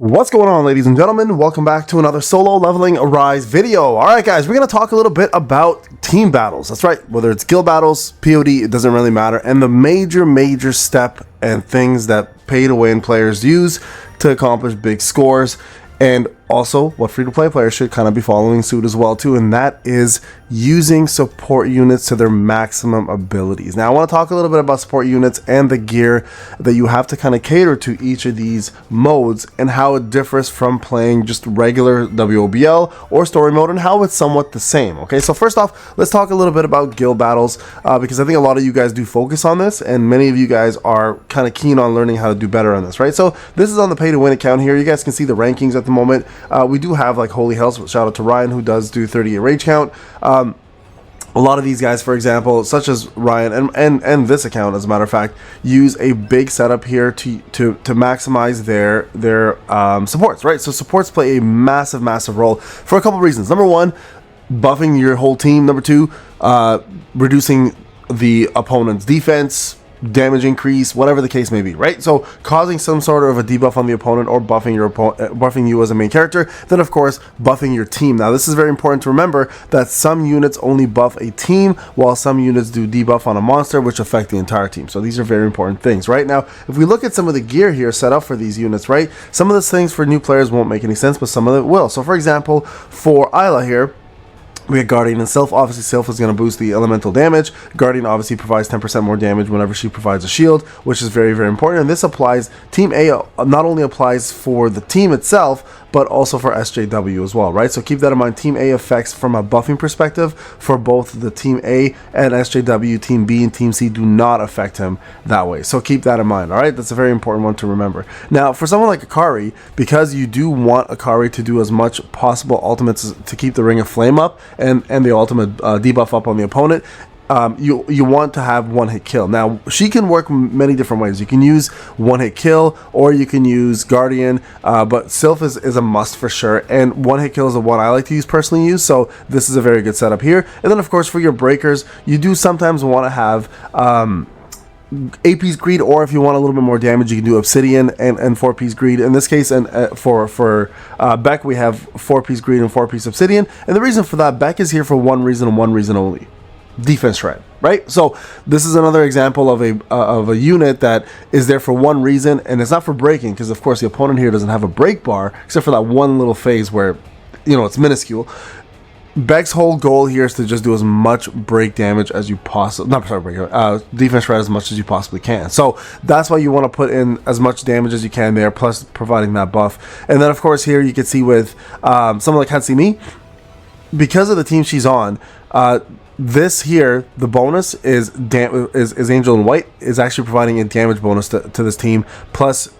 What's going on, ladies and gentlemen? Welcome back to another solo leveling Arise video. Alright guys, we're going to talk a little bit about team battles. That's right, whether it's guild battles, POD, it doesn't really matter. And the major step and things that pay-to-win players use to accomplish big scores. And also what free-to-play players should kind of be following suit as well too, and that is using support units to their maximum abilities. Now I want to talk a little bit about support units and the gear that you have to kind of cater to each of these modes and how it differs from playing just regular WOBL or story mode and how it's somewhat the same. Okay, so first off, let's talk a little bit about guild battles because I think a lot of you guys do focus on this and many of you guys are kind of keen on learning how to do better on this, right? So this is on the pay-to-win account here. You guys can see the rankings at the moment. We do have like Holy Hells, shout out to Ryan who does do 38 rage count. A lot of these guys, for example, such as Ryan and this account, as a matter of fact, use a big setup here to maximize their supports, right? So supports play a massive role for a couple of reasons. Number one, buffing your whole team. Number two, reducing the opponent's defense, damage increase, whatever the case may be, right? So causing some sort of a debuff on the opponent or buffing your buffing you as a main character. Then of course buffing your team. Now this is very important to remember that some units only buff a team while some units do debuff on a monster, which affect the entire team. So these are very important things. Right now, if we look at some of the gear here set up for these units, right, some of these things for new players won't make any sense, but some of it will. So for example, for Isla here, we have Guardian and Sylph. Obviously Sylph is going to boost the elemental damage. Guardian obviously provides 10% more damage whenever she provides a shield, which is very important. And this applies, Team A not only applies for the team itself, but also for SJW as well, right? So keep that in mind. Team A effects from a buffing perspective for both the Team A and SJW. Team B and Team C do not affect him that way. So keep that in mind, all right? That's a very important one to remember. Now, for someone like Akari, because you do want Akari to do as much possible ultimates to keep the Ring of Flame up and the ultimate debuff up on the opponent, you want to have one-hit kill. Now, she can work many different ways. You can use one-hit kill, or you can use Guardian, but Sylph is a must for sure, and one-hit kill is the one I like to personally use, so this is a very good setup here. And then, of course, for your breakers, you do sometimes want to have AP's Greed, or if you want a little bit more damage, you can do Obsidian and 4-piece Greed. In this case, and for Beck, we have 4-piece Greed and 4-piece Obsidian, and the reason for that, Beck is here for one reason and one reason only: defense shred, right? So this is another example of a unit that is there for one reason, and it's not for breaking, because of course the opponent here doesn't have a break bar except for that one little phase where, you know, it's minuscule. Beck's whole goal here is to just do as much break damage as you possibly, defense shred as much as you possibly can. So that's why you want to put in as much damage as you can there, plus providing that buff. And then of course here you can see with someone like Hatsumi, because of the team she's on, this here, the bonus is Angel in White is actually providing a damage bonus to this team, plus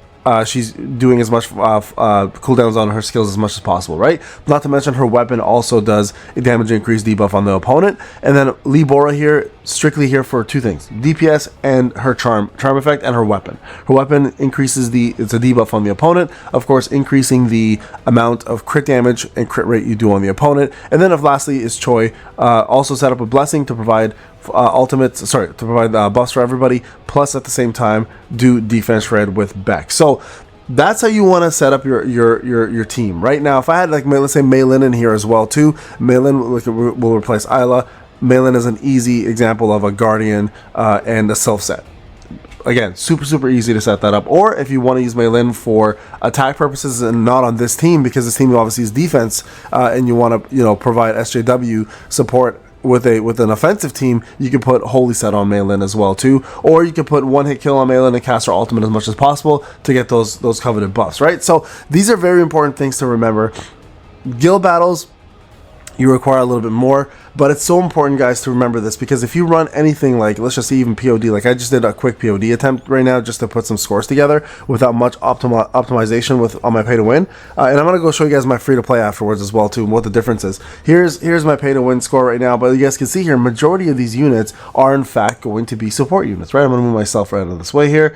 she's doing as much cooldowns on her skills as much as possible, right? Not to mention her weapon also does a damage increase debuff on the opponent. And then Libora here, strictly here for two things: DPS and her charm effect, and her weapon. Her weapon increases it's a debuff on the opponent, of course increasing the amount of crit damage and crit rate you do on the opponent. And then lastly is Choi, also set up a blessing to provide buffs for everybody, plus at the same time do defense shred with Beck. So that's how you want to set up your team. Right now, if I had, like, let's say Meilin in here as well too, Meilin will replace Isla. Meilin is an easy example of a Guardian and a Sylph set. Again, super easy to set that up. Or if you want to use Meilin for attack purposes and not on this team, because this team obviously is defense, and you want to, you know, provide SJW support with an offensive team, you can put Holy Set on Meilin as well too, or you can put one-hit kill on Meilin and cast her ultimate as much as possible to get those coveted buffs, right? So these are very important things to remember. Guild battles, you require a little bit more, but it's so important, guys, to remember this, because if you run anything like, let's just say even POD, like I just did a quick POD attempt right now just to put some scores together without much optimization on my pay to win, and I'm gonna go show you guys my free to play afterwards as well too, and what the difference is. Here's my pay to win score right now, but you guys can see here, majority of these units are in fact going to be support units, right? I'm gonna move myself right out of this way here.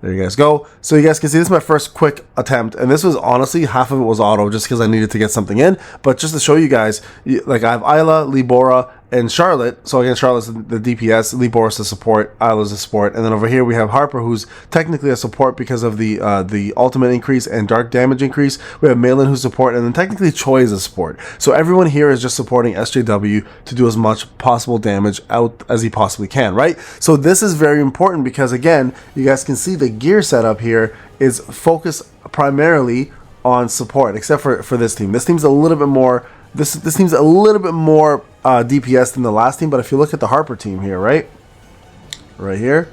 There you guys go. So you guys can see this is my first quick attempt, and this was honestly, half of it was auto just because I needed to get something in, but just to show you guys, like I have Isla, Libora, and Charlotte. So again, Charlotte's the DPS, Libor's the support, Isla's the support, and then over here we have Harper, who's technically a support because of the ultimate increase and dark damage increase. We have Meilin, who's support, and then technically Choi is a support. So everyone here is just supporting SJW to do as much possible damage out as he possibly can, right? So this is very important because again, you guys can see the gear setup here is focused primarily on support, except for this team. This team's a little bit more. This team's a little bit more DPS than the last team, but if you look at the Harper team here, right here,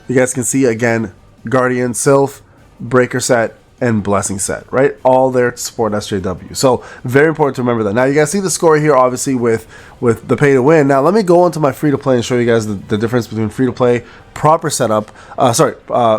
you guys can see again Guardian, Sylph, Breaker set, and Blessing set, right? All there to support SJW. So very important to remember that. Now you guys see the score here, obviously with the pay to win. Now let me go into my free to play and show you guys the difference between free to play proper setup,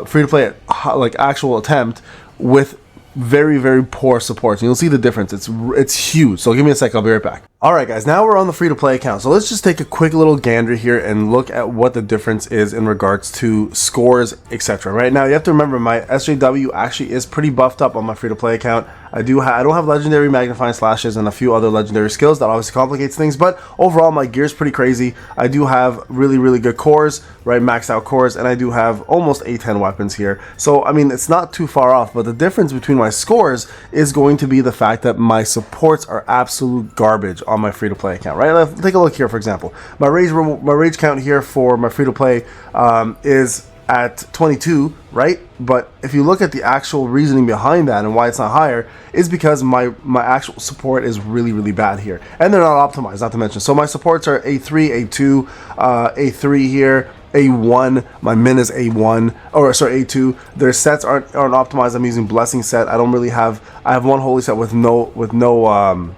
free to play like actual attempt with very poor support. And you'll see the difference. It's huge. So give me a sec, I'll be right back. Alright guys, now we're on the free to play account. So let's just take a quick little gander here and look at what the difference is in regards to scores, etc. Right now you have to remember my SJW actually is pretty buffed up on my free to play account. I don't have legendary magnifying slashes and a few other legendary skills. That obviously complicates things, but overall my gear is pretty crazy. I do have really good cores, right? Maxed out cores, and I do have almost A10 weapons here. So I mean, it's not too far off, but the difference between my scores is going to be the fact that my supports are absolute garbage on my free to play account, right? Let's take a look here. For example, my rage count here for my free to play is at 22, right? But if you look at the actual reasoning behind that and why it's not higher, is because my actual support is really bad here, and they're not optimized, not to mention. So my supports are A3, A2, A3 here, A1. My min is A1, or sorry, A2. Their sets aren't optimized. I'm using Blessing set. I have one holy set with no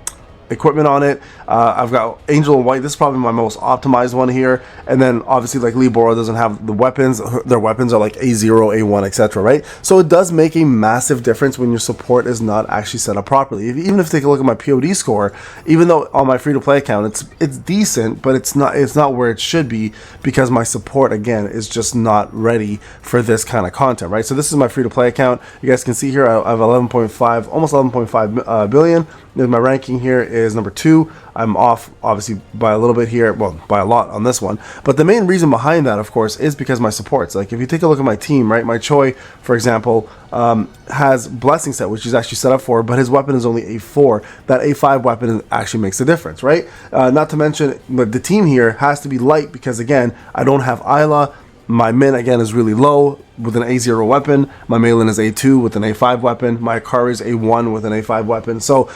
equipment on it. I've got Angel and White. This is probably my most optimized one here. And then obviously like Libora doesn't have the weapons. Their weapons are like A0, A1, etc. Right? So it does make a massive difference when your support is not actually set up properly. Even if you take a look at my POD score, even though on my free to play account it's decent, but it's not where it should be because my support again is just not ready for this kind of content, right? So this is my free to play account. You guys can see here I have 11.5, almost 11.5 billion. My ranking here is number 2. I'm off obviously by a little bit here, well, by a lot on this one, but the main reason behind that of course is because my supports. Like if you take a look at my team, right, my Choi for example has Blessing set, which he's actually set up for, but his weapon is only A4. That A5 weapon actually makes a difference, right? Not to mention the team here has to be light because again I don't have Isla. My min again is really low with an A0 weapon. My Meilin is A2 with an A5 weapon. My Akari is A1 with an A5 weapon. So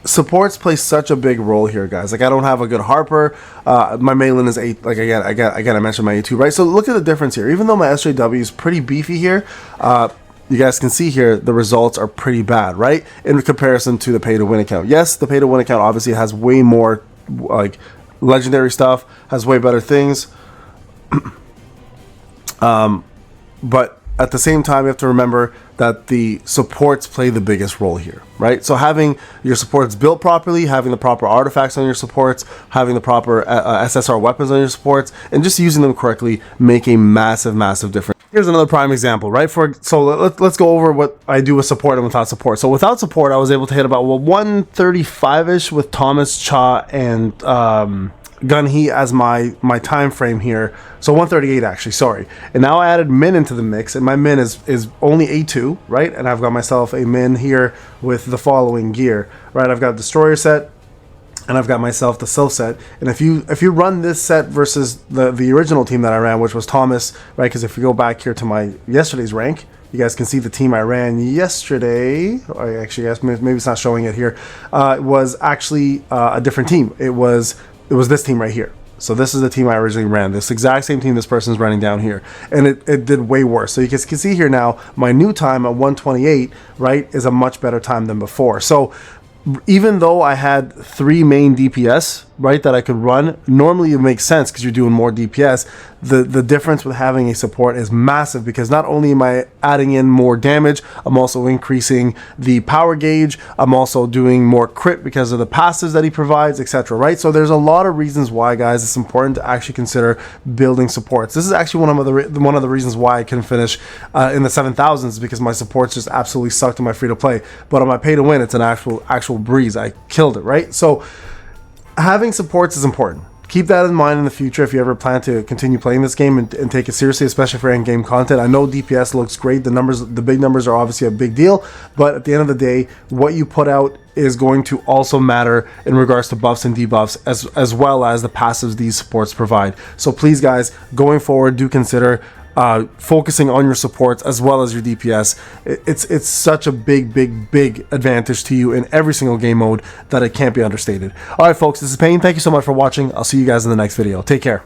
supports play such a big role here, guys. Like I don't have a good Harper. My Meilin is A. Like again, I mentioned my A2, right? So look at the difference here. Even though my SJW is pretty beefy here, you guys can see here the results are pretty bad, right? In comparison to the pay to win account. Yes, the pay to win account obviously has way more like legendary stuff, has way better things. But at the same time, you have to remember that the supports play the biggest role here, right? So having your supports built properly, having the proper artifacts on your supports, having the proper SSR weapons on your supports, and just using them correctly make a massive difference. Here's another prime example, right? So let's go over what I do with support and without support. So without support, I was able to hit about 135-ish with Thomas, Cha, and Gunhee as my time frame here. So 138 actually, sorry. And now I added min into the mix, and my min is only A2, right? And I've got myself a min here with the following gear, right? I've got Destroyer set, and I've got myself the Sylph set. And if you run this set versus the original team that I ran, which was Thomas, right? Because if you go back here to my yesterday's rank, you guys can see the team I ran yesterday. I actually guess maybe it's not showing it here. It was actually a different team. It was this team right here. So this is the team I originally ran. This exact same team this person's running down here. And it did way worse. So you can see here now, my new time at 128, right, is a much better time than before. So even though I had 3 main DPS, right, that I could run, normally it makes sense because you're doing more DPS. The difference with having a support is massive because not only am I adding in more damage, I'm also increasing the power gauge. I'm also doing more crit because of the passives that he provides, etc. Right? So there's a lot of reasons why, guys, it's important to actually consider building supports. This is actually one of the reasons why I couldn't finish in the 7,000s because my supports just absolutely sucked in my free to play. But on my pay to win, it's an actual breeze. I killed it, right? So having supports is important. keep that in mind in the future if you ever plan to continue playing this game and take it seriously, especially for end game content. I know DPS looks great. The big numbers are obviously a big deal, but at the end of the day, what you put out is going to also matter in regards to buffs and debuffs, as well as the passives these supports provide. So please, guys, going forward, do consider focusing on your supports as well as your DPS. It's such a big advantage to you in every single game mode that it can't be understated. All right, folks, this is Payne. Thank you so much for watching. I'll see you guys in the next video. Take care.